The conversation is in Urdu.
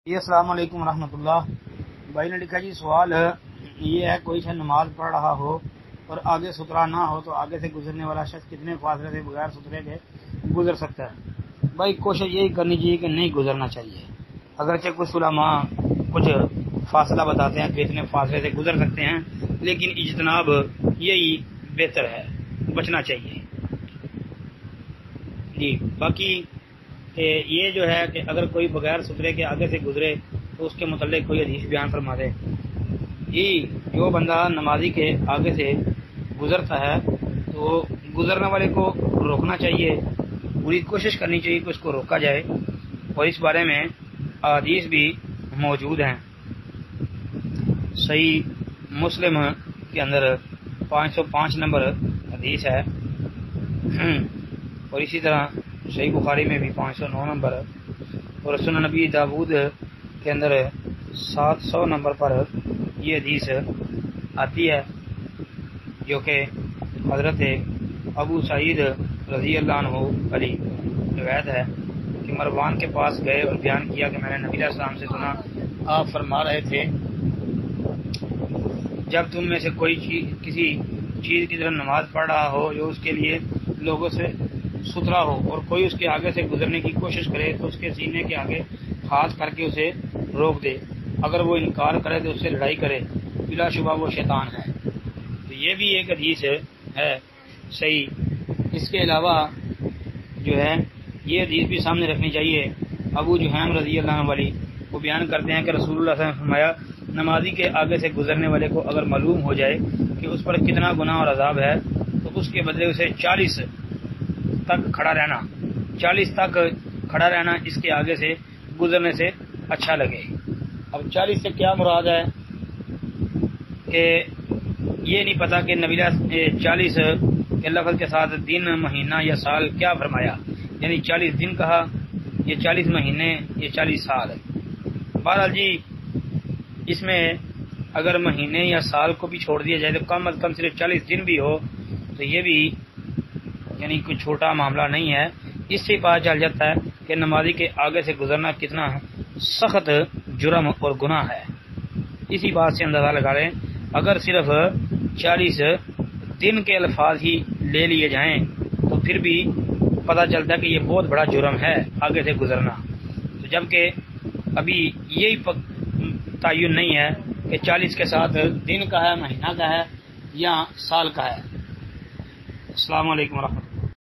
جی السلام علیکم ورحمۃ اللہ۔ بھائی نے لکھا جی سوال یہ ہے، کوئی شخص نماز پڑھ رہا ہو اور آگے سترا نہ ہو تو آگے سے گزرنے والا شخص کتنے فاصلے سے بغیر سترے کے گزر سکتا ہے؟ بھائی کوشش یہی کرنی چاہیے کہ نہیں گزرنا چاہیے، اگرچہ کچھ علماء کچھ فاصلہ بتاتے ہیں کہ اتنے فاصلے سے گزر سکتے ہیں، لیکن اجتناب یہی بہتر ہے، بچنا چاہیے جی۔ باقی یہ جو ہے کہ اگر کوئی بغیر سترے کے آگے سے گزرے تو اس کے متعلق کوئی حدیث بیان فرما دے جی۔ جو بندہ نمازی کے آگے سے گزرتا ہے تو گزرنے والے کو روکنا چاہیے، پوری کوشش کرنی چاہیے کہ اس کو روکا جائے، اور اس بارے میں احادیث بھی موجود ہیں۔ صحیح مسلم کے اندر 505 نمبر حدیث ہے، اور اسی طرح صحیح بخاری میں بھی 509 نمبر، اور سنن نبی داود کے اندر 700 نمبر پر یہ حدیث آتی ہے، جو کہ حضرت ابو سعید رضی اللہ عنہ علی روایت ہے کہ مروان کے پاس گئے اور بیان کیا کہ میں نے نبی علیہ السلام سے سنا، آپ فرما رہے تھے جب تم میں سے کوئی کسی چیز کی طرف نماز پڑھ رہا ہو جو اس کے لیے لوگوں سے ستھرا ہو، اور کوئی اس کے آگے سے گزرنے کی کوشش کرے تو اس کے سینے کے آگے ہاتھ کر کے اسے روک دے، اگر وہ انکار کرے تو اس سے لڑائی کرے، بلا شبہ وہ شیطان ہے۔ تو یہ بھی ایک حدیث ہے صحیح۔ اس کے علاوہ جو ہے یہ حدیث بھی سامنے رکھنی چاہیے۔ ابو جہیم رضی اللہ عنہ والی وہ بیان کرتے ہیں کہ رسول اللہ صلی اللہ علیہ وسلم نے فرمایا، نمازی کے آگے سے گزرنے والے کو اگر معلوم ہو جائے کہ اس پر کتنا گناہ اور عذاب ہے تو اس کے بدلے اسے 40 تک کھڑا رہنا اس کے آگے سے گزرنے سے اچھا لگے۔ اب 40 سے کیا مراد ہے کہ یہ نہیں پتا کہ نبی 40 کے لفظ کے ساتھ دن، مہینہ یا سال کیا فرمایا، یعنی 40 دن کہا، یہ 40 مہینے، یہ 40 سال۔ بہرحال جی اس میں اگر مہینے یا سال کو بھی چھوڑ دیا جائے تو کم از کم صرف 40 دن بھی ہو تو یہ بھی یعنی کوئی چھوٹا معاملہ نہیں ہے۔ اس سے پتہ چل جاتا ہے کہ نمازی کے آگے سے گزرنا کتنا سخت جرم اور گناہ ہے۔ اسی بات سے اندازہ لگا لیں، اگر صرف 40 دن کے الفاظ ہی لے لیے جائیں تو پھر بھی پتہ چلتا ہے کہ یہ بہت بڑا جرم ہے آگے سے گزرنا، تو جبکہ ابھی یہی تعین نہیں ہے کہ 40 کے ساتھ دن کا ہے، مہینہ کا ہے یا سال کا ہے۔ السلام علیکم ورحمۃ اللہ۔